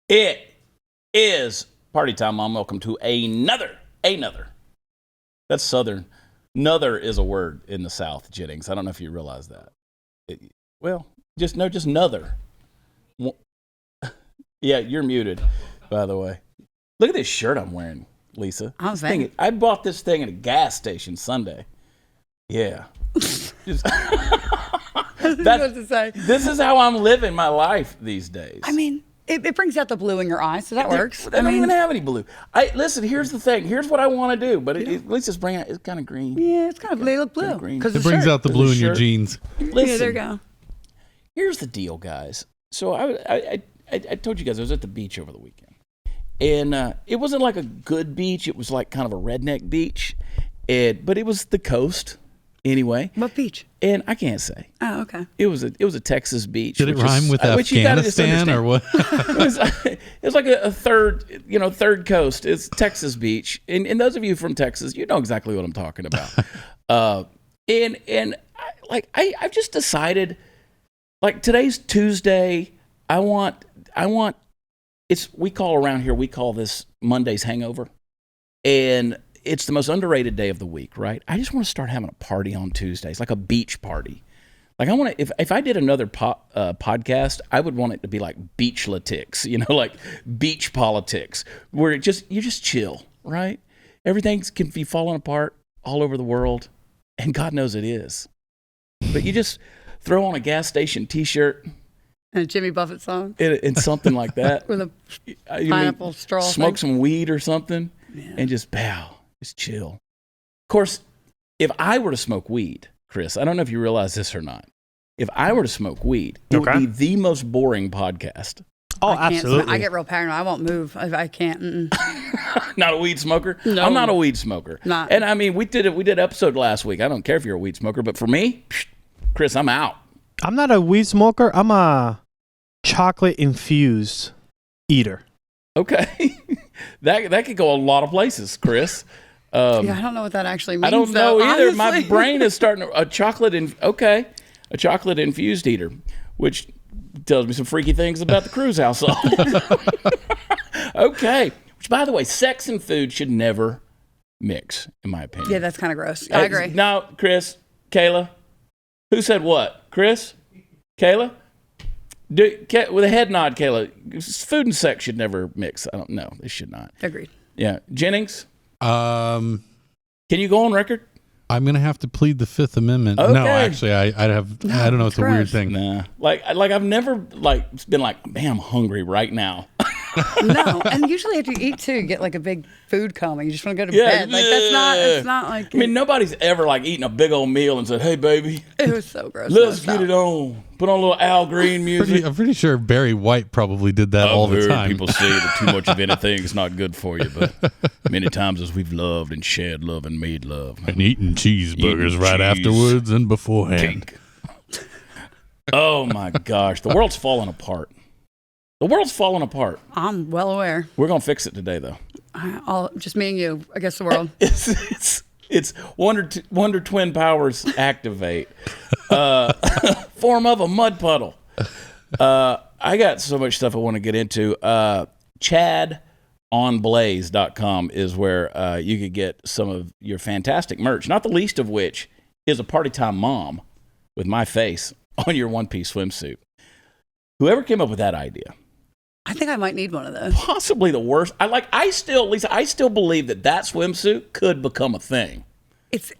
It is party time, Mom. Welcome to another. That's Southern. Another is a word in the South, Jennings. I don't know if you realize that. Just another. Yeah, you're muted, by the way. Look at this shirt I'm wearing, Lisa. I bought this thing at a gas station Sunday. Yeah. This is how I'm living my life these days. I mean, it brings out the blue in your eyes, so that works. I don't even have any blue. Listen, here's the thing. Here's what I want to do, but at least it's bringing out. It's kind of green. Yeah, it's kind of blue. Because it brings out the blue in your jeans. Listen, yeah, there you go. Here's the deal, guys. So I told you guys I was at the beach over the weekend, and it wasn't like a good beach. It was like kind of a redneck beach, but it was the coast. Anyway, what beach? And I can't say. Oh, okay. It was a Texas beach. Did it rhyme with Afghanistan or what? it was like a third coast. It's Texas beach, and those of you from Texas, you know exactly what I'm talking about. I've just decided, like today's Tuesday, we call this Monday's hangover, and it's the most underrated day of the week, right? I just want to start having a party on Tuesdays, like a beach party. Like I want to, if I did another podcast, I would want it to be like beachletics, like beach politics, where you just chill, right? Everything can be falling apart all over the world, and God knows it is. But you just throw on a gas station T-shirt. And a Jimmy Buffett song. And something like that. With a pineapple straw. Smoke some weed or something, and just bow. Just chill. Of course, if I were to smoke weed, Chris, I don't know if you realize this or not. If I were to smoke weed, it would be the most boring podcast. Oh, absolutely. I get real paranoid. I won't move. I can't. Not a weed smoker? No. I'm not a weed smoker. Not. And I mean, we did an episode last week. I don't care if you're a weed smoker, but for me, Chris, I'm out. I'm not a weed smoker. I'm a chocolate-infused eater. Okay. That could go a lot of places, Chris. I don't know what that actually means. I don't know either. Honestly. My brain is starting a chocolate infused eater, which tells me some freaky things about the cruise household. Okay. Which, by the way, sex and food should never mix, in my opinion. Yeah, that's kind of gross. I agree. Now, Chris, Kayla, who said what? Chris, Kayla, with a head nod, Kayla. Food and sex should never mix. I don't know. They should not. Agreed. Yeah, Jennings. Can you go on record? I'm gonna have to pleid the Fifth Amendment. Okay. No, actually, I don't know. It's a weird thing. Nah, like I've never been like, man, I'm hungry right now. No, and usually after you eat too, you get like a big food coma. You just want to go to bed. Like it's not like. I mean, nobody's ever like eaten a big old meal and said, "Hey, baby, it was so gross. Let's get it on. Put on a little Al Green music." I'm pretty sure Barry White probably did that all the time. People say that too much of anything is not good for you, but many times as we've loved and shared love and made love and eaten cheeseburgers right afterwards and beforehand. Oh my gosh, the world's falling apart. The world's falling apart. I'm well aware. We're gonna fix it today, though. Just me and you against the world. It's Wonder Twin powers activate. Form of a mud puddle. I got so much stuff I want to get into. ChadOnBlaze.com is where you could get some of your fantastic merch, not the least of which is a Party Time Mom with my face on your one-piece swimsuit. Whoever came up with that idea. I think I might need one of those. Possibly the worst. I still believe that swimsuit could become a thing. It's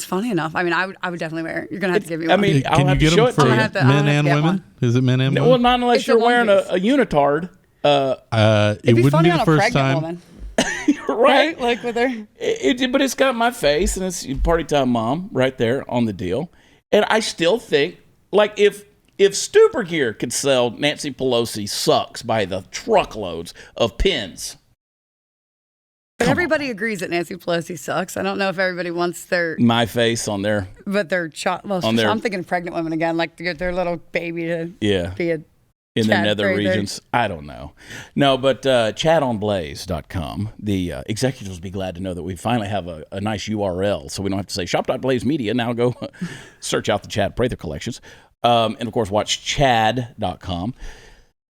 funny enough. I mean, I would definitely wear it. You're gonna have to give me one. I mean, can you get them for men and women? One. Is it men and women? Well, not unless you're wearing a unitard. It wouldn't be the first time. Woman. Right? Like with her. But it's got my face, and it's Party Time Mom right there on the deal. And I still think, like, if Stuber Gear could sell Nancy Pelosi sucks by the truckloads of pins. But everybody agrees that Nancy Pelosi sucks. I don't know if everybody wants my face on their. But I'm thinking pregnant women again, like to get their little baby to be a. in the Chad nether Prather. regions. I don't know. No, but chadonblaze.com. The executives will be glad to know that we finally have a nice URL, so we don't have to say shop.blaze media. Now go search out the Chad Prather collections. And, of course, watch chad.com.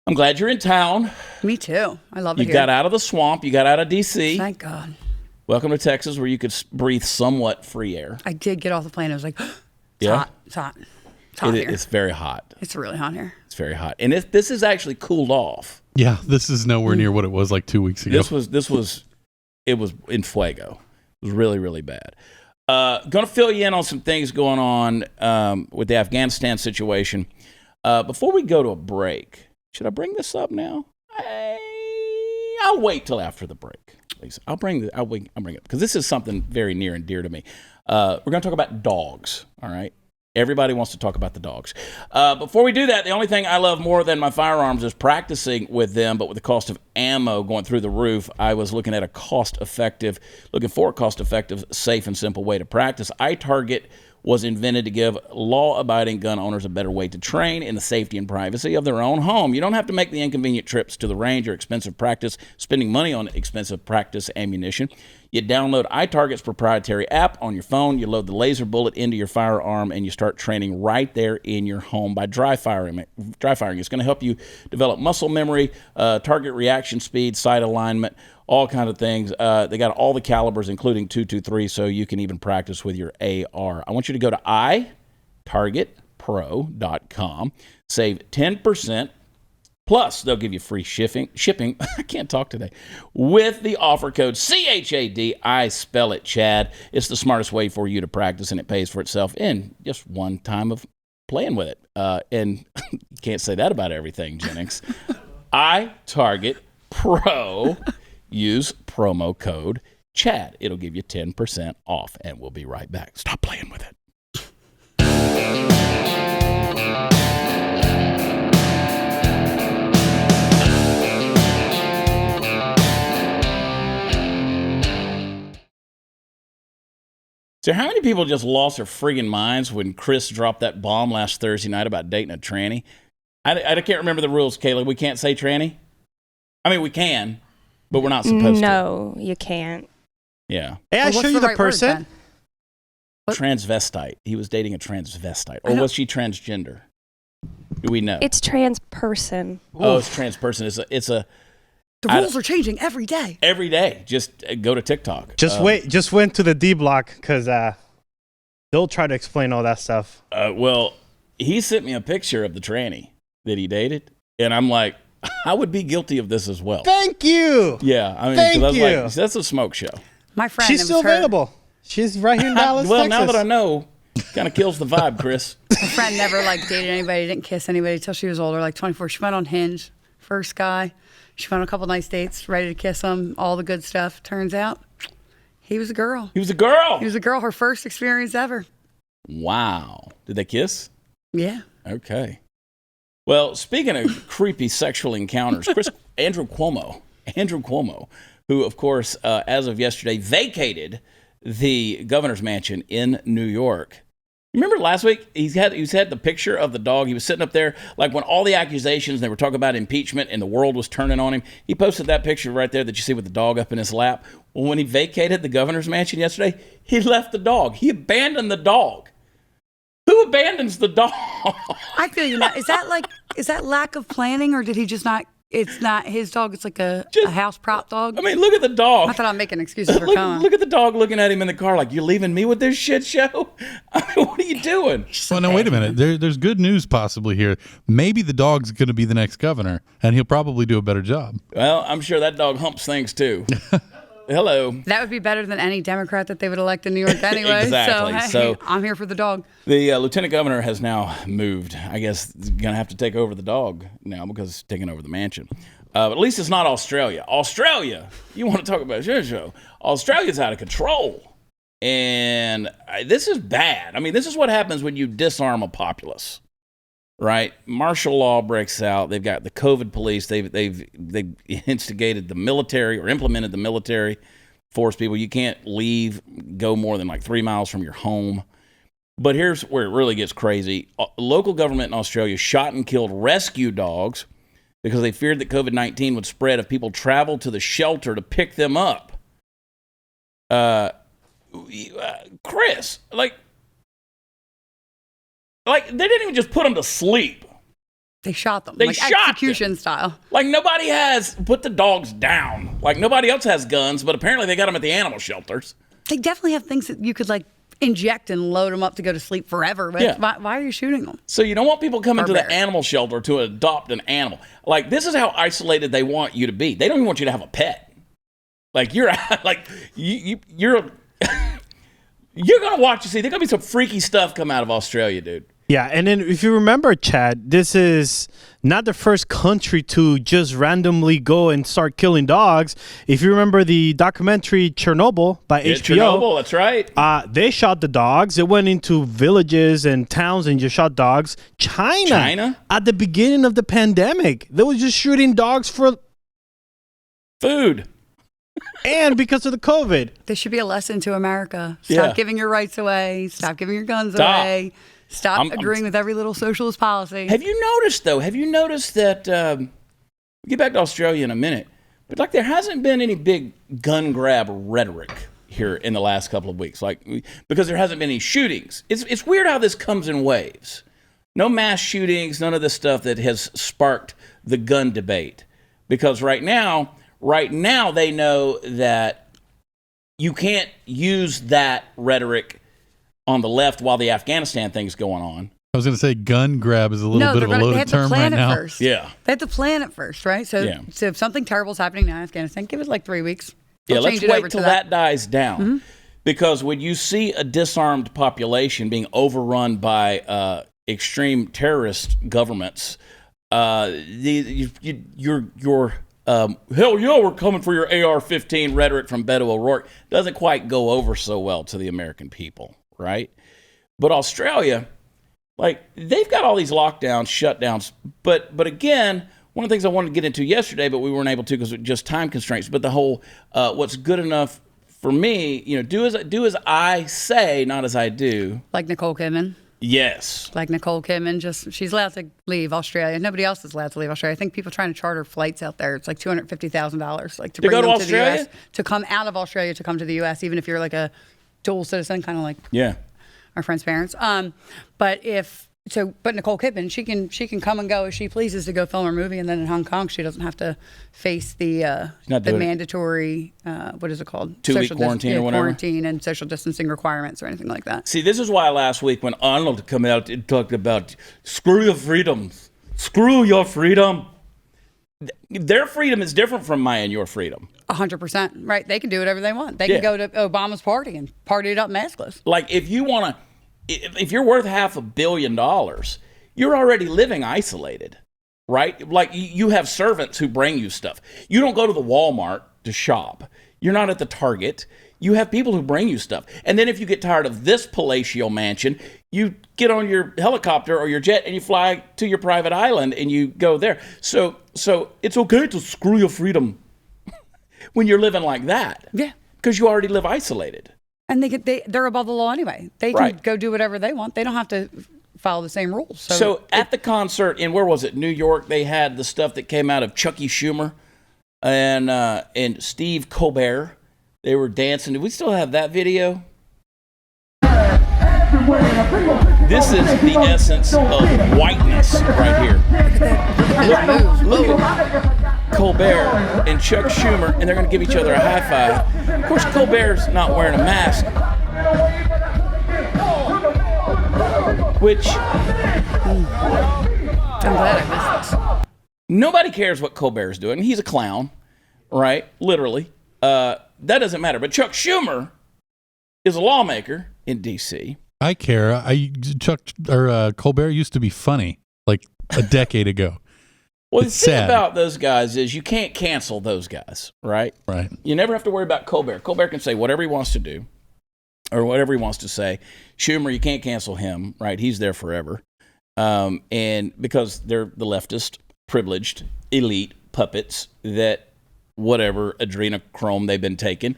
I'm glad you're in town. Me too. I love it You here. got out of the swamp. You got out of D.C. Thank God. Welcome to Texas, where you could breathe somewhat free air. I did get off the plane. I was like, it's Yeah? hot. It's hot. It's hot here. It's very hot. It's really hot here. It's very hot. And this is actually cooled off. Yeah, this is nowhere near what it was like 2 weeks ago. It was in fuego. It was really, really bad. Going to fill you in on some things going on with the Afghanistan situation. Before we go to a break, should I bring this up now? I'll wait till after the break, Lisa. I'll bring it up because this is something very near and dear to me. We're going to talk about dogs. All right. Everybody wants to talk about the dogs. Before we do that, the only thing I love more than my firearms is practicing with them, but with the cost of ammo going through the roof, I was looking for a cost-effective, safe, and simple way to practice. iTarget was invented to give law-abiding gun owners a better way to train in the safety and privacy of their own home. You don't have to make the inconvenient trips to the range or spending money on expensive practice ammunition. You download iTarget's proprietary app on your phone, you load the laser bullet into your firearm, and you start training right there in your home by dry firing. It's going to help you develop muscle memory, target reaction speed, sight alignment, all kind of things. They got all the calibers, including .223, so you can even practice with your AR. I want you to go to itargetpro.com, save 10%. Plus, they'll give you free shipping. I can't talk today. With the offer code CHAD, I spell it Chad. It's the smartest way for you to practice, and it pays for itself in just one time of playing with it. And you can't say that about everything, Jennings. iTarget Pro. Use promo code Chad. It'll give you 10% off, and we'll be right back. Stop playing with it. So how many people just lost their friggin' minds when Chris dropped that bomb last Thursday night about dating a tranny? I can't remember the rules, Kayla. We can't say tranny? I mean, we can, but we're not supposed to. No, you can't. Yeah. Hey, I Well, show you the person. Word, What? Transvestite. He was dating a transvestite. Or was she transgender? Do we know? It's trans person. Oh, it's trans person. It's a the rules are changing every day. every day. Just go to TikTok. Just went to the D block because they'll try to explain all that stuff. Well, he sent me a picture of the tranny that he dated, and I'm like, I would be guilty of this as well. Thank you. Yeah, I mean, 'cause Thank I was you. like, that's a smoke show. My friend, She's it was still her- available. She's right here in Dallas, Well, Texas. now that I know, kind of kills the vibe, Chris. My friend never dated anybody, didn't kiss anybody until she was older, like 24. She went on Hinge, first guy. She went on a couple nice dates, ready to kiss him, all the good stuff. Turns out, he was a girl. He was a girl. He was a girl, her first experience ever. Wow. Did they kiss? Yeah. Okay. Well, speaking of creepy sexual encounters, Andrew Cuomo, who, of course, as of yesterday, vacated the governor's mansion in New York. Remember last week, he had the picture of the dog. He was sitting up there, like when all the accusations, they were talking about impeachment and the world was turning on him. He posted that picture right there that you see with the dog up in his lap. Well, when he vacated the governor's mansion yesterday, he left the dog. He abandoned the dog. Who abandons the dog? I feel you now. Is that lack of planning, or did he just not? It's not his dog. It's like a house prop dog. I mean, look at the dog. Not that I'm making excuses for coming. Look at the dog looking at him in the car like, you leaving me with this shit show? I mean, what are you doing? Well, now, wait a minute. There's good news possibly here. Maybe the dog's going to be the next governor, and he'll probably do a better job. Well, I'm sure that dog humps things, too. Hello. That would be better than any Democrat that they would elect in New York anyway. Exactly. So I'm here for the dog. The lieutenant governor has now moved. I guess he's going to have to take over the dog now because he's taking over the mansion. But at least it's not Australia. Australia, you want to talk about your show. Australia's out of control. And this is bad. I mean, this is what happens when you disarm a populace, right? Martial law breaks out. They've got the COVID police. They've instigated the military or implemented the military, force people. You can't go more than like 3 miles from your home. But here's where it really gets crazy. Local government in Australia shot and killed rescue dogs because they feared that COVID-19 would spread if people traveled to the shelter to pick them up. Chris, like they didn't even just put them to sleep. They shot them. They like shot execution them. style. Like nobody has put the dogs down. Like nobody else has guns, but apparently they got them at the animal shelters. They definitely have things that you could like inject and load them up to go to sleep forever. But Yeah. why are you shooting them? So you don't want people coming to the Barbaric. animal shelter to adopt an animal. Like this is how isolated they want you to be. They don't even want you to have a pet. Like you're like you're you're gonna watch. You see, there's gonna be some freaky stuff come out of Australia, dude. Yeah, and then if you remember, Chad, this is not the first country to just randomly go and start killing dogs. If you remember the documentary Chernobyl by Yeah, HBO, Chernobyl, that's right. they shot the dogs. They went into villages and towns and just shot dogs. China? At the beginning of the pandemic, they were just shooting dogs for Food. and because of the COVID. This should be a lesson to America. Stop Yeah. giving your rights away. Stop giving your guns Stop. away. Stop I'm- agreeing with every little socialist policy. Have you noticed though? Have you noticed that? We'll get back to Australia in a minute, but like there hasn't been any big gun grab rhetoric here in the last couple of weeks, like because there hasn't been any shootings. It's weird how this comes in waves. No mass shootings, none of the stuff that has sparked the gun debate. Because right now they know that you can't use that rhetoric on the left while the Afghanistan thing's going on. I was going to say gun grab is a little bit of a they loaded have to term right plan it now. first. Yeah. They have to plan it first, right? So, Yeah. so if something terrible is happening now in Afghanistan, give it like 3 weeks. Yeah, They'll let's change it over wait to till that dies down. Because when you see a disarmed population being overrun by extreme terrorist governments, hell yeah, we're coming for your AR-15 rhetoric from Beto O'Rourke doesn't quite go over so well to the American people, right? But Australia, like they've got all these lockdowns, shutdowns. But again, one of the things I wanted to get into yesterday, but we weren't able to because of just time constraints. But the whole what's good enough for me, do as I say, not as I do. Like Nicole Kidman. Yes. Like Nicole Kidman, she's allowed to leave Australia. Nobody else is allowed to leave Australia. I think people trying to charter flights out there, it's like $250,000, like to bring go to them to the Australia? U.S. To come out of Australia to come to the U.S. Even if you're like a dual citizen, kind of like Yeah. our friend's parents. But Nicole Kidman, she can come and go as she pleases to go film her movie, and then in Hong Kong she doesn't have to face the not doing it. mandatory what is it called 2-week quarantine or whatever? quarantine and social distancing requirements or anything like that. See, this is why last week when Arnold came out and talked about screw your freedoms, screw your freedom. Their freedom is different from my and your freedom. 100%, right? They can do whatever they want. They Yeah. can go to Obama's party and party it up maskless. Like if you're worth $500 million, you're already living isolated, right? Like you have servants who bring you stuff. You don't go to the Walmart to shop. You're not at the Target. You have people who bring you stuff. And then if you get tired of this palatial mansion, you get on your helicopter or your jet and you fly to your private island and you go there. So it's okay to screw your freedom when you're living like that. Yeah. Because you already live isolated. And they're above the law anyway. They can Right. go do whatever they want. They don't have to follow the same rules. So at the concert in, where was it, New York, they had the stuff that came out of Chucky Schumer and Steve Colbert. They were dancing. Do we still have that video? This is the essence of whiteness right here. Look at Colbert and Chuck Schumer, and they're going to give each other a high five. Of course, Colbert's not wearing a mask, which I'm glad I missed this. nobody cares what Colbert's doing. He's a clown, right? Literally. That doesn't matter. But Chuck Schumer is a lawmaker in D.C. I care. Colbert used to be funny like a decade ago. Well, It's the thing sad. about those guys is you can't cancel those guys, right? Right. You never have to worry about Colbert. Colbert can say whatever he wants to do or whatever he wants to say. Schumer, you can't cancel him, right? He's there forever. And because they're the leftist, privileged, elite puppets that whatever adrenochrome they've been taking,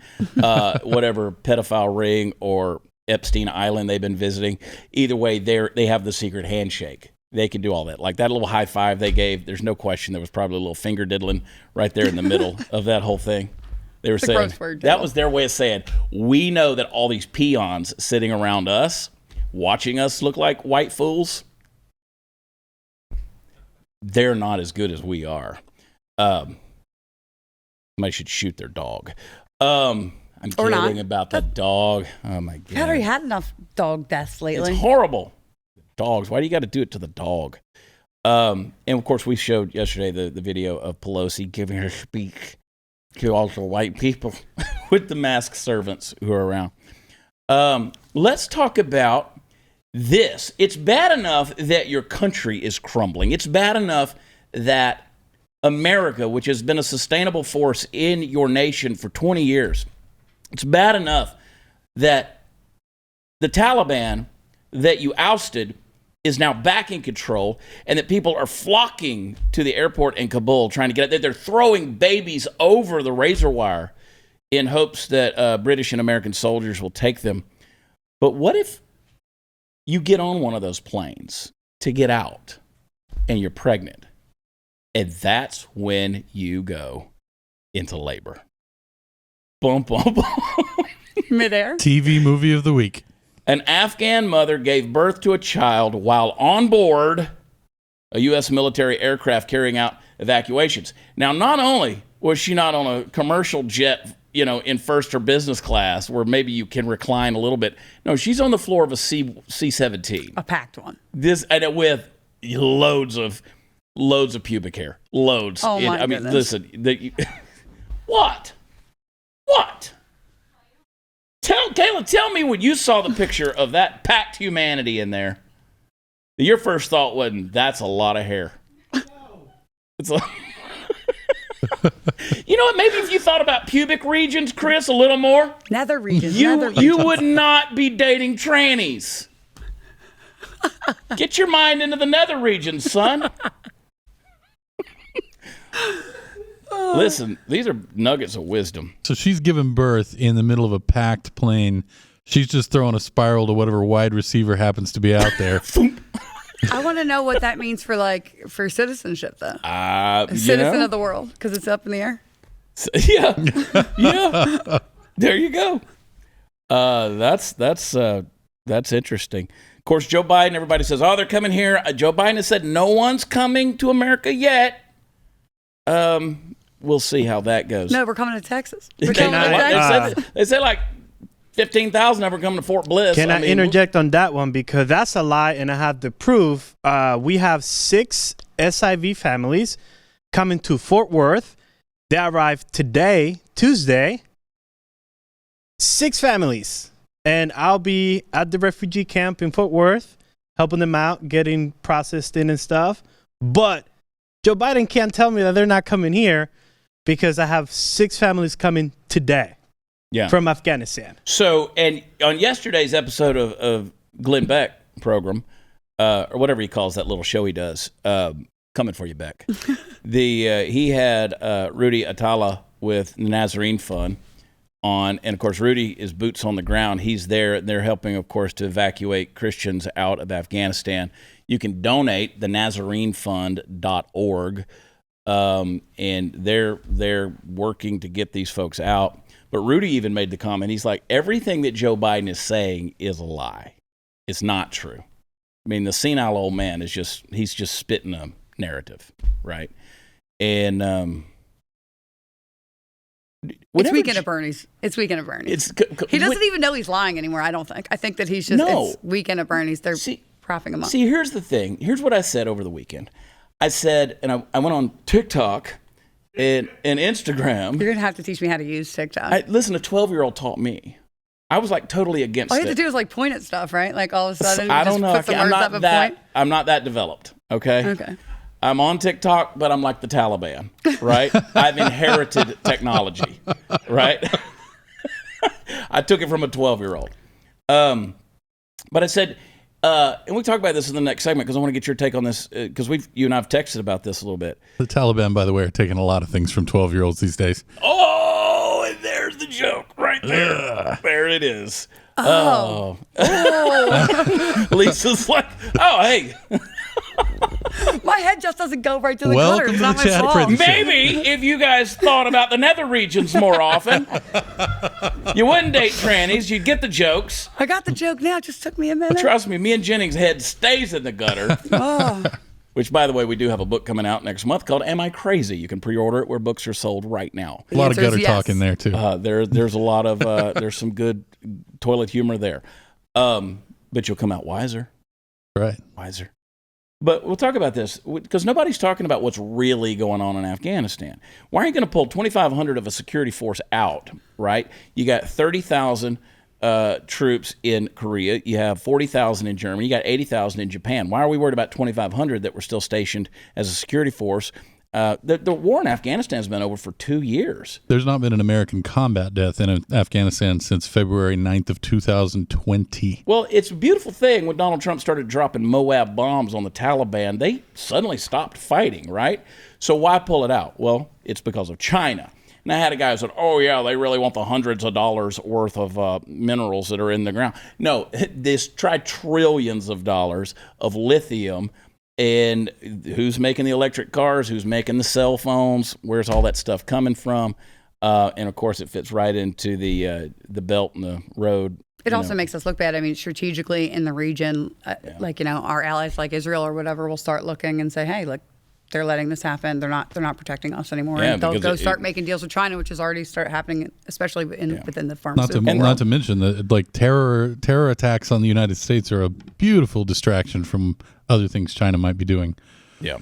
whatever pedophile ring or Epstein Island they've been visiting. Either way, they have the secret handshake. They can do all that. Like that little high five they gave, there's no question there was probably a little finger diddling right there in the middle of that whole thing. They were saying that was their way of saying, we know that all these peons sitting around us, watching us look like white fools, they're not as good as we are. Somebody should shoot their dog. I'm kidding about the dog. Oh, my God. I've already had enough dog deaths lately. It's horrible. Dogs. Why do you got to do it to the dog? And, of course, we showed yesterday the video of Pelosi giving her speech to all the white people with the masked servants who are around. Let's talk about this. It's bad enough that your country is crumbling. It's bad enough that America, which has been a sustainable force in your nation for 20 years, it's bad enough that the Taliban that you ousted is now back in control, and that people are flocking to the airport in Kabul trying to get it. They're throwing babies over the razor wire in hopes that British and American soldiers will take them. But what if you get on one of those planes to get out and you're pregnant, and that's when you go into labor? Bum, bum, bum. Midair. TV movie of the week. An Afghan mother gave birth to a child while on board a U.S. military aircraft carrying out evacuations. Now, not only was she not on a commercial jet, in first or business class where maybe you can recline a little bit. No, she's on the floor of a C-17. A packed one. With loads of pubic hair. Loads. Oh, my goodness. Listen. What? Kayla, tell me when you saw the picture of that packed humanity in there, your first thought wasn't, that's a lot of hair. It's like, you know what? Maybe if you thought about pubic regions, Chris, a little more. Nether regions. You would not be dating trannies. Get your mind into the nether regions, son. Listen, these are nuggets of wisdom. So she's giving birth in the middle of a packed plane. She's just throwing a spiral to whatever wide receiver happens to be out there. I want to know what that means for citizenship, though. Citizen of the world, because it's up in the air. Yeah. There you go. That's interesting. Of course, Joe Biden. Everybody says, "Oh, they're coming here." Joe Biden has said, "No one's coming to America yet." We'll see how that goes. No, we're coming to Texas. They said like 15,000 of them are coming to Fort Bliss. Can I interject on that one? Because that's a lie, and I have the proof. We have 6 SIV families coming to Fort Worth. They arrived today, Tuesday. 6 families. And I'll be at the refugee camp in Fort Worth, helping them out, getting processed in and stuff. But Joe Biden can't tell me that they're not coming here because I have 6 families coming today from Afghanistan. So, and on yesterday's episode of Glenn Beck program, or whatever he calls that little show he does, Coming For You, Beck, he had Rudy Atala with the Nazarene Fund on, and of course Rudy is boots on the ground. He's there, and they're helping, of course, to evacuate Christians out of Afghanistan. You can donate, the NazareneFund.org, and they're working to get these folks out. But Rudy even made the comment, he's like, everything that Joe Biden is saying is a lie. It's not true. I mean, the senile old man he's just spitting a narrative, right? And it's Weekend at Bernie's. He doesn't even know he's lying anymore, I don't think. I think that he's just, it's Weekend at Bernie's. They're propping him up. See, here's the thing. Here's what I said over the weekend. I said, and I went on TikTok and Instagram. You're going to have to teach me how to use TikTok. Listen, a 12-year-old taught me. I was like totally against it. All you have to do is like point at stuff, right? Like all of a sudden, I don't know. Put some words up and point. I'm not that developed, okay? Okay. I'm on TikTok, but I'm like the Taliban, right? I've inherited technology, right? I took it from a 12-year-old. But I said, and we talk about this in the next segment because I want to get your take on this because you and I have texted about this a little bit. The Taliban, by the way, are taking a lot of things from 12-year-olds these days. Oh, and there's the joke right there. There it is. Oh. Lisa's like, oh, hey. My head just doesn't go right to the Welcome gutter. It's to not the my Chad fault. Prince Show. Maybe if you guys thought about the nether regions more often, you wouldn't date trannies. You'd get the jokes. I got the joke now. It just took me a minute. Trust me, me and Jennings' head stays in the gutter. Oh. Which, by the way, we do have a book coming out next month called Am I Crazy? You can pre-order it where books are sold right now. A lot of answer is gutter yes. talk in there too. There's a lot of, there's some good toilet humor there. But you'll come out wiser. Right. Wiser. But we'll talk about this because nobody's talking about what's really going on in Afghanistan. Why are you going to pull 2,500 of a security force out, right? You got 30,000 troops in Korea. You have 40,000 in Germany. You got 80,000 in Japan. Why are we worried about 2,500 that were still stationed as a security force? The war in Afghanistan has been over for 2 years. There's not been an American combat death in Afghanistan since February 9th of 2020. Well, it's a beautiful thing when Donald Trump started dropping Moab bombs on the Taliban. They suddenly stopped fighting, right? So why pull it out? Well, it's because of China. And I had a guy who said, oh, yeah, they really want the hundreds of dollars worth of minerals that are in the ground. No, this trillions of dollars of lithium. And who's making the electric cars? Who's making the cell phones? Where's all that stuff coming from? And, of course, it fits right into the belt and the road. It also makes us look bad. I mean, strategically in the region, like, our allies like Israel or whatever will start looking and say, hey, look, they're letting this happen. They're not protecting us anymore. Yeah, and they'll because go start making deals with China, which has already started happening, especially within the pharmaceutical world. Not to mention that like terror attacks on the United States are a beautiful distraction from other things China might be doing. Yeah.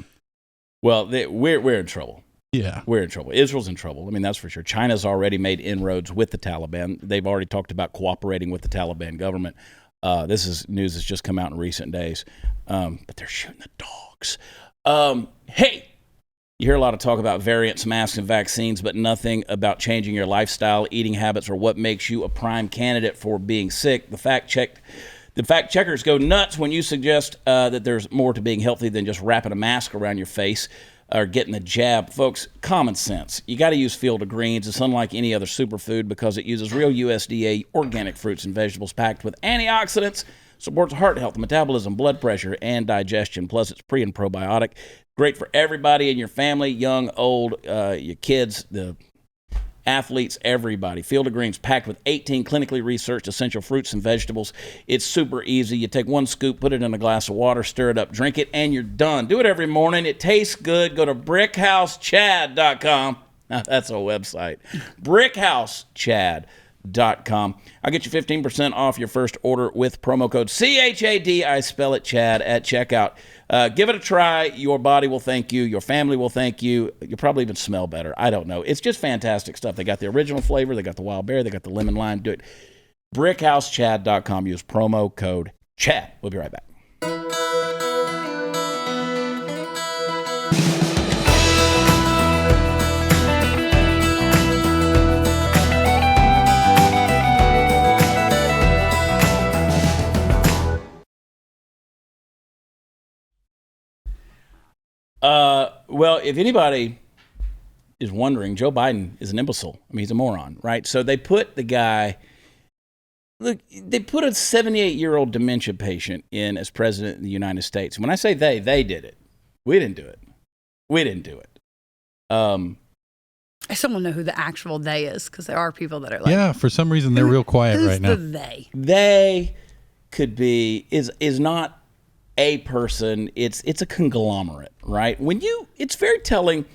Well, we're in trouble. Yeah. We're in trouble. Israel's in trouble. I mean, that's for sure. China's already made inroads with the Taliban. They've already talked about cooperating with the Taliban government. This is news that's just come out in recent days. But they're shooting the dogs. Hey, you hear a lot of talk about variants, masks, and vaccines, but nothing about changing your lifestyle, eating habits, or what makes you a prime candidate for being sick. The fact checkers go nuts when you suggest that there's more to being healthy than just wrapping a mask around your face or getting the jab. Folks, common sense. You got to use Field of Greens. It's unlike any other superfood because it uses real USDA organic fruits and vegetables packed with antioxidants, supports heart health, metabolism, blood pressure, and digestion. Plus, it's pre and probiotic. Great for everybody in your family, young, old, your kids, the athletes, everybody. Field of Greens packed with 18 clinically researched essential fruits and vegetables. It's super easy. You take one scoop, put it in a glass of water, stir it up, drink it, and you're done. Do it every morning. It tastes good. Go to brickhousechad.com. Now, that's a website. brickhousechad.com. I'll get you 15% off your first order with promo code CHAD. I spell it Chad at checkout. Give it a try. Your body will thank you. Your family will thank you. You'll probably even smell better. I don't know. It's just fantastic stuff. They got the original flavor. They got the wild berry. They got the lemon lime. Do it. brickhousechad.com. Use promo code Chad. We'll be right back. Well, if anybody is wondering, Joe Biden is an imbecile. I mean, he's a moron, right? So they put the guy, look, they put a 78-year-old dementia patient in as president of the United States. When I say they did it. We didn't do it. We didn't do it. I still want to know who the actual they is, because there are people that are like, Yeah, for some reason they're real quiet who's right now. the they? They could be, is not a person, it's a conglomerate, right? It's very telling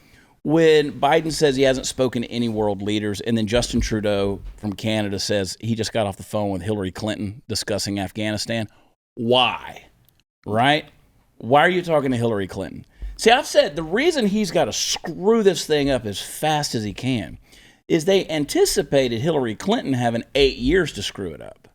when Biden says he hasn't spoken to any world leaders, and then Justin Trudeau from Canada says he just got off the phone with Hillary Clinton discussing Afghanistan. Why? Right? Why are you talking to Hillary Clinton? See, I've said the reason he's got to screw this thing up as fast as he can is they anticipated Hillary Clinton having 8 years to screw it up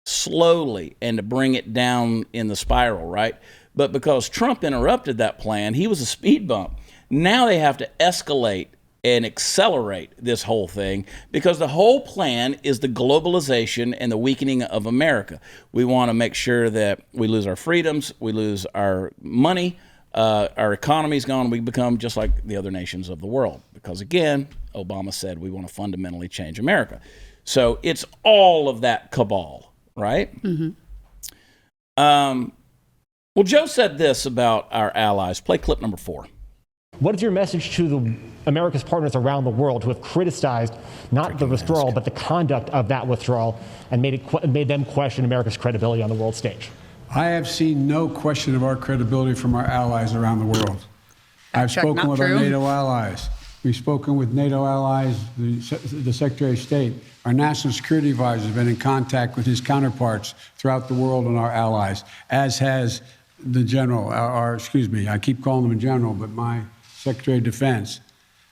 slowly and to bring it down in the spiral, right? But because Trump interrupted that plan, he was a speed bump. Now they have to escalate and accelerate this whole thing because the whole plan is the globalization and the weakening of America. We want to make sure that we lose our freedoms, we lose our money, our economy's gone, we become just like the other nations of the world. Because again, Obama said we want to fundamentally change America. So it's all of that cabal. right? Well, Joe said this about our allies. Play clip number 4. What is your message to America's partners around the world who have criticized not the withdrawal, but the conduct of that withdrawal and made them question America's credibility on the world stage? I have seen no question of our credibility from our allies around the world. I've spoken with our NATO allies. We've spoken with NATO allies, the Secretary of State. Our national security advisor has been in contact with his counterparts throughout the world and our allies, as has the general, I keep calling him a general, but my Secretary of Defense.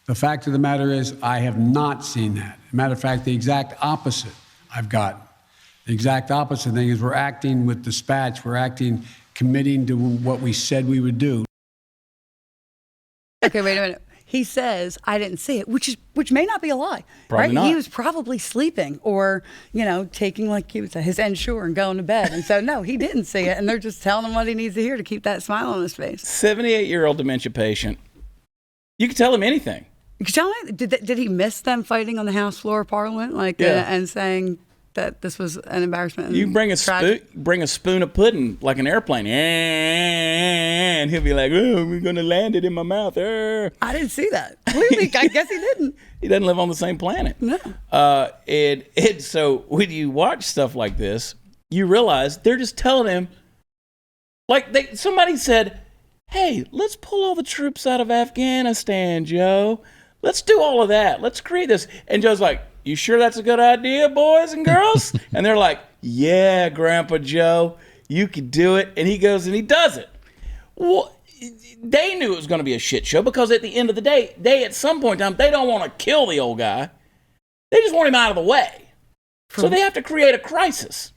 The fact of the matter is, I have not seen that. Matter of fact, the exact opposite I've gotten. The exact opposite thing is we're acting with dispatch. We're committing to what we said we would do. Okay, wait a minute. He says, I didn't see it, which may not be a lie. Probably right? not. He was probably sleeping or, taking, like he would say, his Ensure and going to bed. And so, no, he didn't see it. And they're just telling him what he needs to hear to keep that smile on his face. 78-year-old dementia patient. You can tell him anything. You can tell me, did he miss them fighting on the House floor of Parliament? And saying that this was an embarrassment? You bring a spoon of pudding like an airplane, and he'll be like, "Oh, we're gonna land it in my mouth." I didn't see that. Clearly, I guess he didn't. He doesn't live on the same planet. No. So when you watch stuff like this, you realize they're just telling him, somebody said, "Hey, let's pull all the troops out of Afghanistan, Joe. Let's do all of that. Let's create this." And Joe's like, "You sure that's a good idea, boys and girls?" And they're like, "Yeah, Grandpa Joe, you could do it." And he goes and he does it. Well, they knew it was going to be a shit show because at the end of the day, at some point in time, they don't want to kill the old guy. They just want him out of the way. So they have to create a crisis.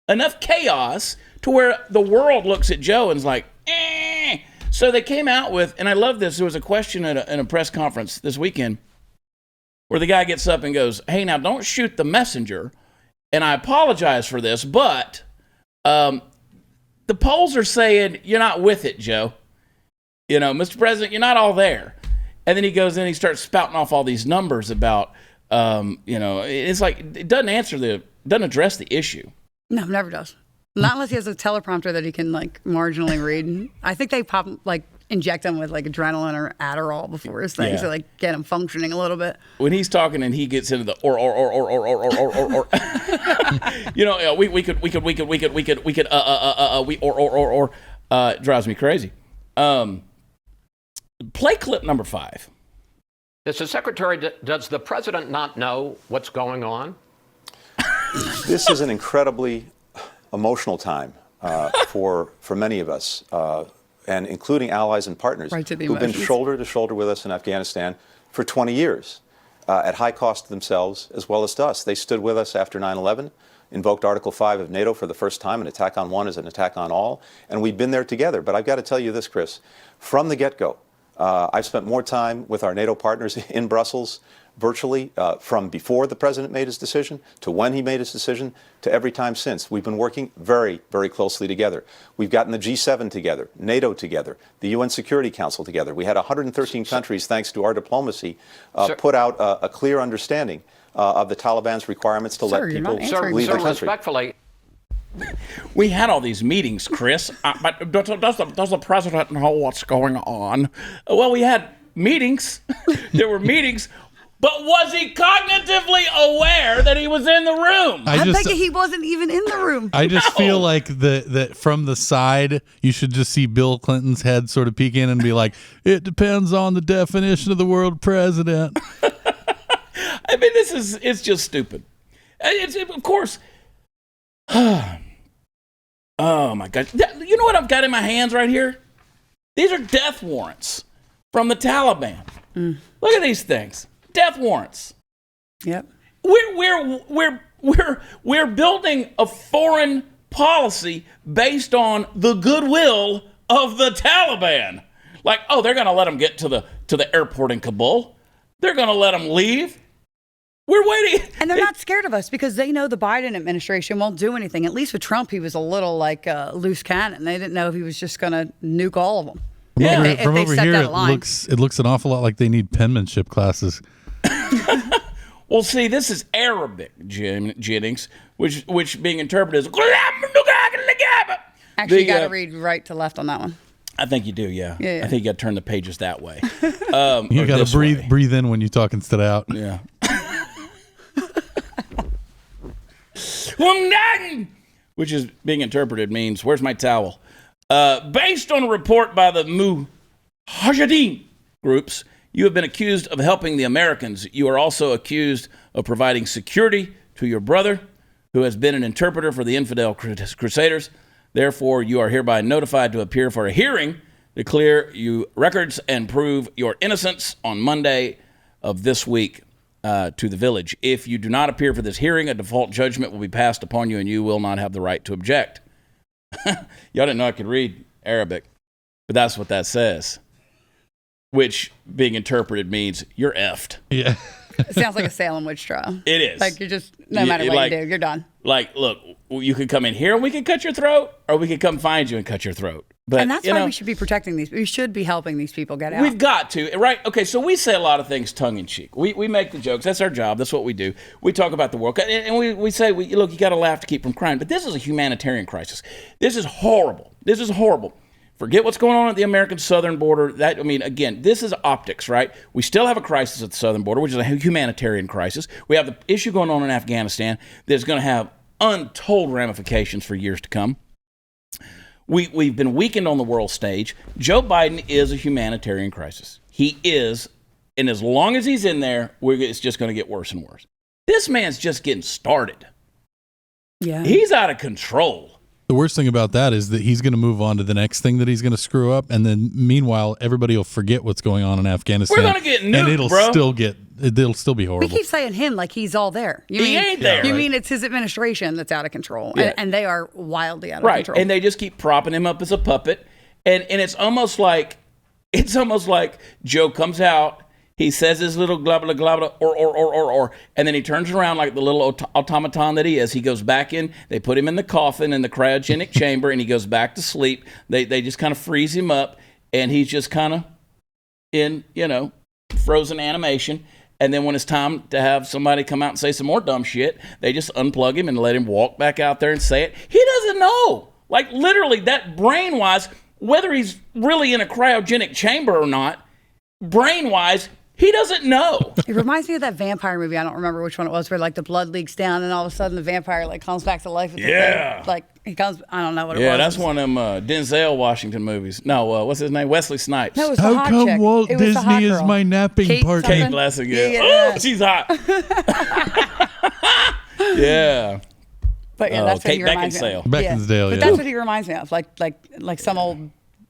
Enough chaos to where the world looks at Joe and is like, eh. So they came out with, and I love this, there was a question at a press conference this weekend where the guy gets up and goes, "Hey, now don't shoot the messenger. And I apologize for this, but the polls are saying you're not with it, Joe. Mr. President, you're not all there." And then he goes in and he starts spouting off all these numbers about, it's like it doesn't address the issue. No, never does. Not unless he has a teleprompter that he can marginally read. I think they inject him with adrenaline or Adderall before his thing to get him functioning a little bit. When he's talking and he gets into the or drives me crazy. Play clip number 5. Mr. Secretary, does the president not know what's going on? This is an incredibly emotional time for many of us. And including allies and partners who've been shoulder to shoulder with us in Afghanistan for 20 years at high cost to themselves as well as to us. They stood with us after 9/11, invoked Article 5 of NATO for the first time. An attack on one is an attack on all. And we've been there together. But I've got to tell you this, Chris, from the get-go, I've spent more time with our NATO partners in Brussels virtually from before the president made his decision to when he made his decision to every time since. We've been working very, very closely together. We've gotten the G7 together, NATO together, the UN Security Council together. We had 113 countries, thanks to our diplomacy, put out a clear understanding of the Taliban's requirements to let people leave the country. Respectfully, we had all these meetings, Chris, but does the president know what's going on? Well, we had meetings. There were meetings. But was he cognitively aware that he was in the room? I bet he wasn't even in the room. I just feel like that from the side, you should just see Bill Clinton's head sort of peek in and be like, "It depends on the definition of the word president." I mean, it's just stupid. Of course. Oh my God. You know what I've got in my hands right here? These are death warrants from the Taliban. Look at these things. Death warrants. Yep. We're building a foreign policy based on the goodwill of the Taliban. They're going to let them get to the airport in Kabul. They're going to let them leave. We're waiting. And they're not scared of us because they know the Biden administration won't do anything. At least with Trump, he was a little like a loose cannon. They didn't know if he was just going to nuke all of them. From over here, it looks an awful lot like they need penmanship classes. Well, see, this is Arabic, Jennings, which being interpreted as... Actually, you got to read right to left on that one. I think you do, yeah. I think you got to turn the pages that way. You got to breathe in when you talk instead of out. Yeah. Which is being interpreted means, where's my towel? Based on a report by the Mujahideen groups, you have been accused of helping the Americans. You are also accused of providing security to your brother, who has been an interpreter for the infidel crusaders. Therefore, you are hereby notified to appear for a hearing to clear you records and prove your innocence on Monday of this week to the village. If you do not appear for this hearing, a default judgment will be passed upon you and you will not have the right to object. Y'all didn't know I could read Arabic, but that's what that says, which being interpreted means you're effed. Yeah. It sounds like a Salem witch trial. It is. Like you're just, no matter what you do, you're done. Like, look, you could come in here and we could cut your throat, or we could come find you and cut your throat. But, and that's why we should be protecting these. We should be helping these people get out. We've got to, right? Okay, so we say a lot of things tongue-in-cheek. We make the jokes. That's our job. That's what we do. We talk about the world. And we say, look, you got to laugh to keep from crying. But this is a humanitarian crisis. This is horrible. This is horrible. Forget what's going on at the American southern border. Again, this is optics, right? We still have a crisis at the southern border, which is a humanitarian crisis. We have the issue going on in Afghanistan that's going to have untold ramifications for years to come. We've been weakened on the world stage. Joe Biden is a humanitarian crisis. He is, and as long as he's in there, it's just going to get worse and worse. This man's just getting started. Yeah, he's out of control. The worst thing about that is that he's going to move on to the next thing that he's going to screw up, and then meanwhile, everybody will forget what's going on in Afghanistan. We're going to get nuked, and it'll still be horrible. We keep saying him like he's all there. He ain't there. You mean it's his administration that's out of control, and they are wildly out of control. Right, and they just keep propping him up as a puppet, and it's almost like Joe comes out. He says his little blah, blah, blah, blah, or, and then he turns around like the little automaton that he is. He goes back in. They put him in the coffin in the cryogenic chamber, and he goes back to sleep. They just kind of freeze him up, and he's just kind of in, frozen animation. And then when it's time to have somebody come out and say some more dumb shit, they just unplug him and let him walk back out there and say it. He doesn't know. Like, literally, that brain-wise, whether he's really in a cryogenic chamber or not, brain-wise, he doesn't know. It reminds me of that vampire movie. I don't remember which one it was, where like the blood leaks down and all of a sudden the vampire like comes back to life. Yeah. Like he comes, I don't know what it was. Yeah, that's one of them Denzel Washington movies. No, what's his name? Wesley Snipes. No, it was the How hot come chick. Walt Disney is my napping partner? Kate Blessing, yeah. Yeah. Oh, she's hot. Yeah. But yeah, that's what Kate he reminds me of. Beckinsale, But yeah. that's what he reminds me of. Like some old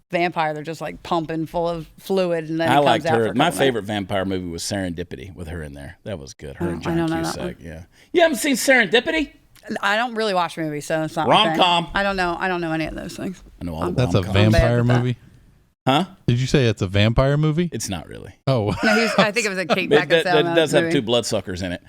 vampire. They're just like pumping full of fluid, and then I comes liked out her. for a My couple favorite vampire movie was Serendipity with her in there. That was good. Her and I John don't know that Cusack. one. Yeah. You haven't seen Serendipity? I don't really watch movies, so it's not my thing. Rom-com. I don't know any of those things. I know all the That's a rom-coms. vampire movie? Huh? Did you say it's a vampire movie? It's not really. Oh. No, I think it was a Kate That Beckinsale does have movie. two bloodsuckers in it.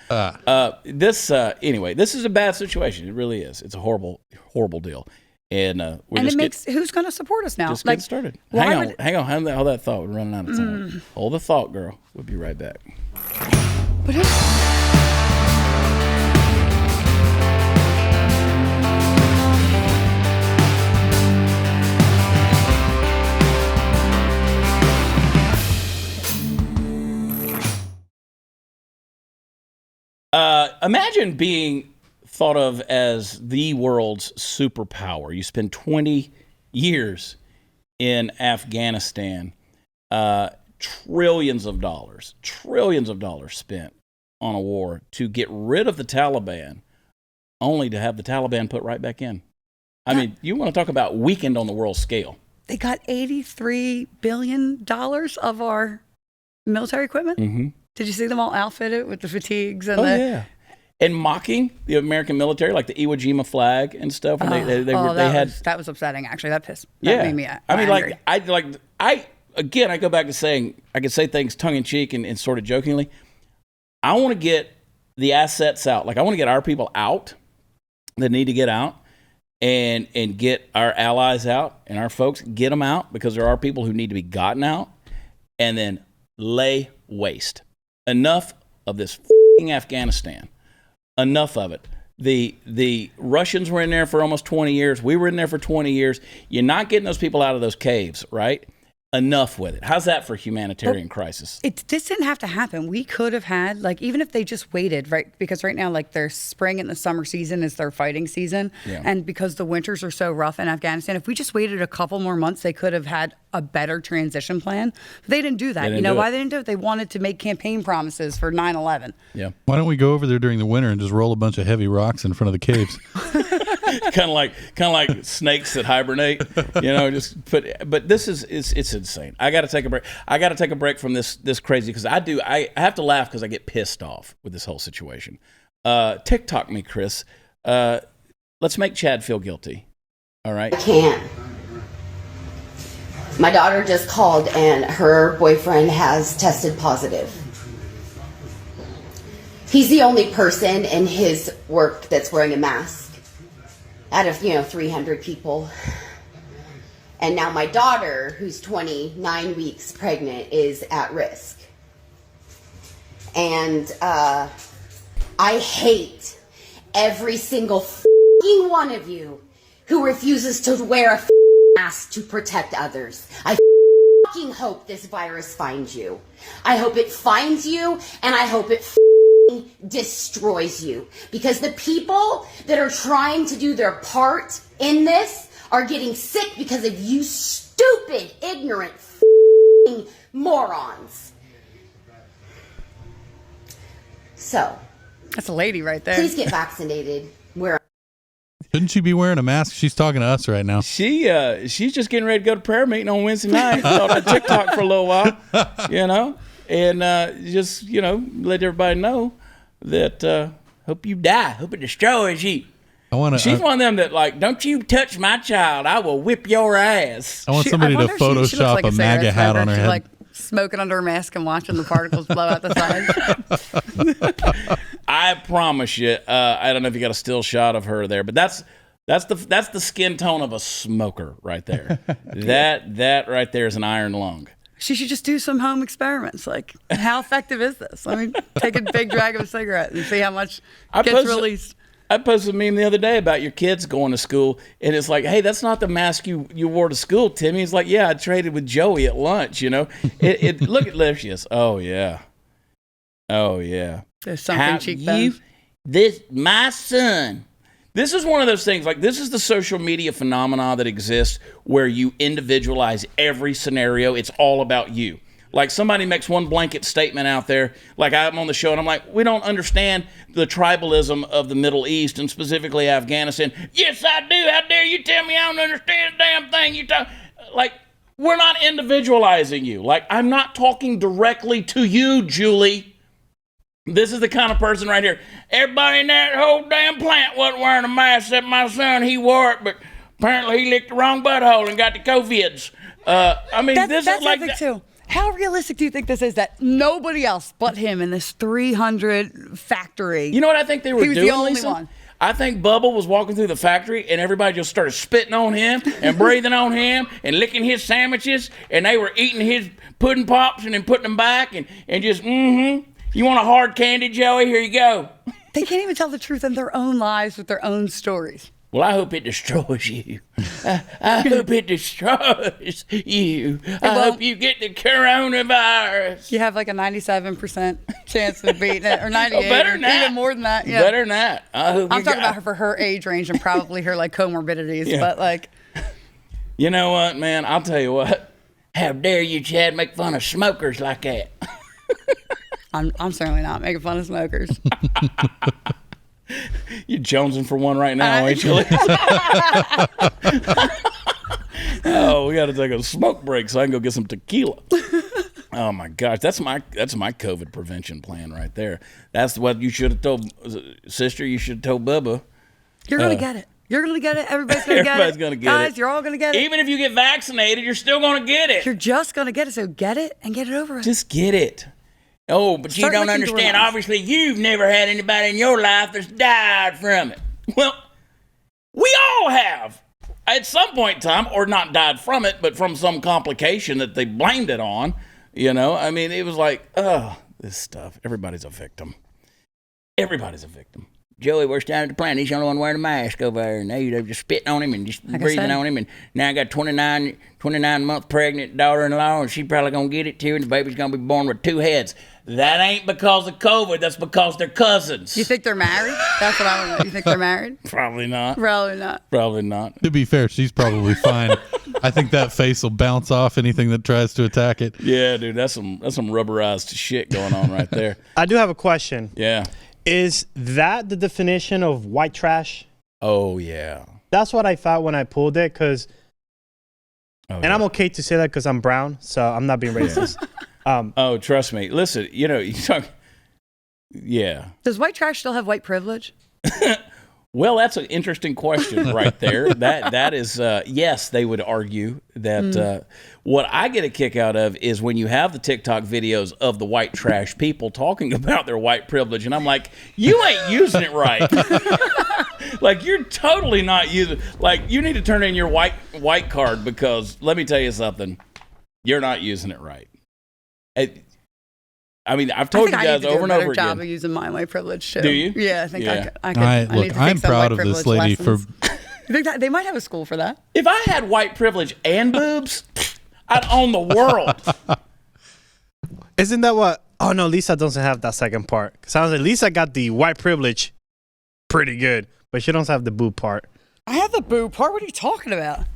Anyway, this is a bad situation. It really is. It's a horrible, horrible deal. And who's going to support us now? Just getting started. Hang on. Hold that thought. We're running out of time. Hold the thought, girl. We'll be right back. But imagine being thought of as the world's superpower. You spend 20 years in Afghanistan, trillions of dollars spent on a war to get rid of the Taliban, only to have the Taliban put right back in. I mean, you want to talk about weakened on the world scale. they got $83 billion of our military equipment. Mm-hmm. Did you see them all outfitted with the fatigues and yeah. And mocking the American military, like the Iwo Jima flag and stuff. And that was upsetting. Actually, that made me. Angry. I go back to saying I could say things tongue in cheek and sort of jokingly. I want to get the assets out. Like I want to get our people out that need to get out, and get our allies out and our folks, get them out, because there are people who need to be gotten out, and then lay waste. Enough of this Afghanistan. Enough of it. The Russians were in there for almost 20 years. We were in there for 20 years. You're not getting those people out of those caves, right? Enough with it. How's that for humanitarian crisis? This didn't have to happen. We could have had, like, even if they just waited, right? Because right now, like, their spring and the summer season is their fighting season. Yeah. And because the winters are so rough in Afghanistan, if we just waited a couple more months, they could have had a better transition plan. But they didn't do that. You know why they didn't do it? They wanted to make campaign promises for 9/11. Yeah. Why don't we go over there during the winter and just roll a bunch of heavy rocks in front of the caves? kind of like snakes that hibernate, just put. But this is it's insane. I got to take a break. I got to take a break from this crazy because I have to laugh because I get pissed off with this whole situation. TikTok me, Chris. Let's make Chad feel guilty. All right. I can't. My daughter just called and her boyfriend has tested positive. He's the only person in his work that's wearing a mask out of, 300 people. And now my daughter, who's 29 weeks pregnant, is at risk. And I hate every single f***ing one of you who refuses to wear a mask to protect others. I f***ing hope this virus finds you. I hope it finds you, and I hope it destroys you, because the people that are trying to do their part in this are getting sick because of you stupid, ignorant morons. So that's a lady right there. Please get vaccinated. Shouldn't she be wearing a mask? She's talking to us right now. She's just getting ready to go to prayer meeting on Wednesday night. Thought on TikTok for a little while, and just let everybody know that hope you die, hope it destroys you. She's one of them that, like, don't you touch my child, I will whip your ass. I want somebody to Photoshop like a MAGA hat on her head. Like smoking under her mask and watching the particles blow out the sides. I promise you, I don't know if you got a still shot of her there, but that's the skin tone of a smoker right there. that right there is an iron lung. She should just do some home experiments. Like, how effective is this? I mean, take a big drag of a cigarette and see how much gets released. I posted a meme the other day about your kids going to school, and it's like, hey, that's not the mask you wore to school, Timmy. He's like, yeah, I traded with Joey at lunch, Look at Lucius. Oh, yeah. There's something cheekbones. My son. This is one of those things, like, this is the social media phenomena that exists where you individualize every scenario. It's all about you. Like, somebody makes one blanket statement out there, like I'm on the show, and I'm like, we don't understand the tribalism of the Middle East, and specifically Afghanistan. Yes, I do. How dare you tell me I don't understand a damn thing you talk. Like, we're not individualizing you. Like, I'm not talking directly to you, Julie. This is the kind of person right here. Everybody in that whole damn plant wasn't wearing a mask except my son. He wore it, but apparently he licked the wrong butthole and got the COVIDs. This is like that too. How realistic do you think this is that nobody else but him in this 300 factory? You know what I think they were doing, He was the only Lisa? one. I think Bubba was walking through the factory and everybody just started spitting on him and breathing on him and licking his sandwiches, and they were eating his pudding pops and then putting them back and just, You want a hard candy, Joey? Here you go. They can't even tell the truth in their own lives with their own stories. Well, I hope it destroys you. I hope it destroys you. I hope you get the coronavirus. You have like a 97% chance of beating it, or 98, better than that. Even more than that. Yeah. Better than that. I'm talking about her for her age range and probably her like comorbidities, but like. You know what, man? I'll tell you what. How dare you, Chad, make fun of smokers like that? I'm certainly not making fun of smokers. You're jonesing for one right now, ain't you? Oh, we got to take a smoke break so I can go get some tequila. Oh my gosh, that's my COVID prevention plan right there. That's what you should have told, sister. You should have told Bubba. You're gonna get it. You're gonna get it. Everybody's gonna get it. Everybody's gonna get it. Guys, you're all gonna get it. Even if you get vaccinated, you're still gonna get it. You're just gonna get it. So get it and get it over with. Just get it. Oh, but you don't understand. Obviously, you've never had anybody in your life that's died from it. Well, we all have at some point in time, or not died from it, but from some complication that they blamed it on. It was like, this stuff. Everybody's a victim. Everybody's a victim. Joey, worst time at the plant. He's the only one wearing a mask over there. And they're just spitting on him and just breathing on him. And now I got 29-month pregnant daughter-in-law, and she's probably going to get it too, and the baby's going to be born with 2 heads. That ain't because of COVID. That's because they're cousins. You think they're married? That's what I want to know. You think they're married? Probably not. Probably not. Probably not. To be fair, she's probably fine. I think that face will bounce off anything that tries to attack it. Yeah, dude, that's some rubberized shit going on right there. I do have a question. Yeah. Is that the definition of white trash? Oh, yeah. That's what I thought when I pulled it, because, and I'm okay to say that because I'm brown, so I'm not being racist. Oh, trust me. Listen, you talk. Yeah. Does white trash still have white privilege? Well, that's an interesting question right there. That is, yes, they would argue that. What I get a kick out of is when you have the TikTok videos of the white trash people talking about their white privilege, and I'm like, you ain't using it right. Like, you're totally not using. Like, you need to turn in your white card, because let me tell you something, you're not using it right. I mean, I've told you guys over and over again. I need to do a better job of using my white privilege too. Do you? Yeah, I think I could. Look, I'm proud of this lady for. You think that they might have a school for that? If I had white privilege and boobs, I'd own the world. Isn't that what? Oh no, Lisa doesn't have that second part. Sounds like Lisa got the white privilege pretty good, but she doesn't have the boob part. I have the boob part. What are you talking about?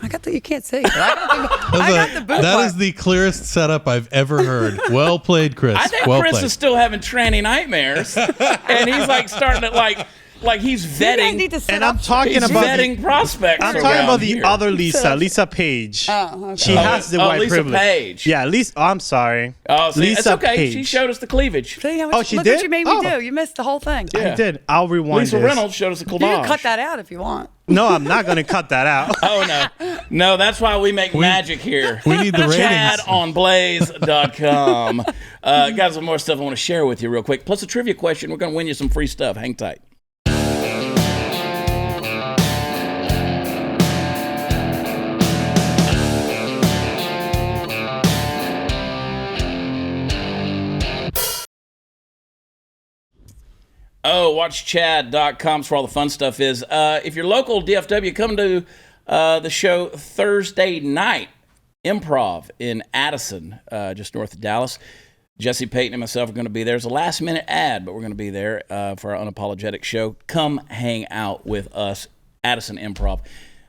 I got the. You can't see. I got the boob part. That is the clearest setup I've ever heard. Well played, Chris. I think well Chris played. is still having tranny nightmares, and he's like starting to like he's vetting. And I'm talking about vetting prospects. I'm talking about the other Lisa, Lisa Page. Oh, okay. She has the white Lisa privilege. Page. Yeah, Lisa. Oh, I'm sorry. Oh, see, Lisa it's okay. Page. She showed us the cleavage. See, Oh, she look did? what you made me do. You missed the whole thing. Yeah. I did. I'll rewind Lisa this. Reynolds showed us the You cleavage. can cut that out if you want. No, I'm not going to cut that out. Oh no, that's why we make magic here. We need the ratings. ChadOnBlaze.com. Got some more stuff I want to share with you real quick. Plus a trivia question. We're going to win you some free stuff. Hang tight. Oh, watchchad.com is where all the fun stuff is. If you're local, DFW, come to the show Thursday night, Improv in Addison, just north of Dallas. Jesse Payton and myself are going to be there. It's a last-minute ad, but we're going to be there for our unapologetic show. Come hang out with us, Addison Improv.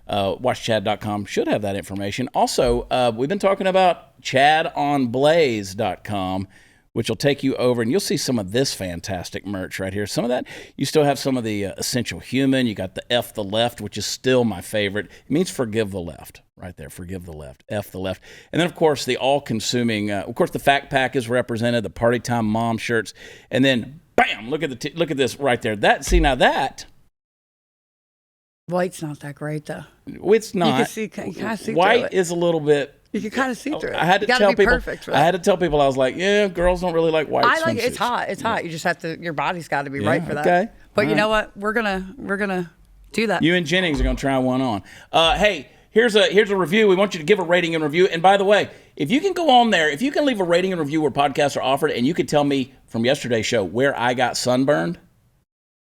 Watchchad.com should have that information. Also, we've been talking about ChadOnBlaze.com, which will take you over, and you'll see some of this fantastic merch right here. Some of that, you still have some of the Essential Human. You got the F the Left, which is still my favorite. It means forgive the left, right there, forgive the left, F the left. And then, of course, the all-consuming, of course, the Fact Pack is represented, the Party Time Mom shirts, and then, bam, look at this right there. That. White's not that great, though. It's not. You can kind of see White through it. is a little bit. You can kind of see through it. I had to tell people. I had to tell people. I was like, yeah, girls don't really like white. I like it. swimsuits. It's hot. It's hot. You just have to. Your body's got to be Yeah, right for that. okay. But All you know right. what? We're gonna do that. You and Jennings are gonna try one on. Hey, here's a review. We want you to give a rating and review. And by the way, if you can go on there, if you can leave a rating and review where podcasts are offered, and you could tell me from yesterday's show where I got sunburned.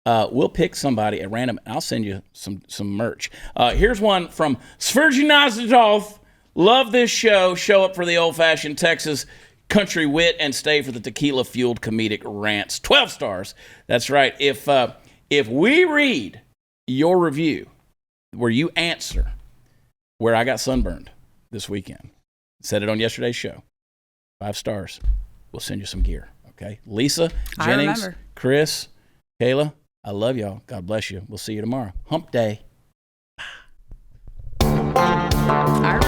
We'll pick somebody at random, and I'll send you some merch. Here's one from Svirginazidov. Love this show. Show up for the old-fashioned Texas country wit and stay for the tequila-fueled comedic rants. 12 stars. That's right. If we read your review where you answer where I got sunburned this weekend, said it on yesterday's show, 5 stars, we'll send you some gear. Okay? Lisa, Jennings, Chris, Kayla, I love y'all. God bless you. We'll see you tomorrow. Hump day. I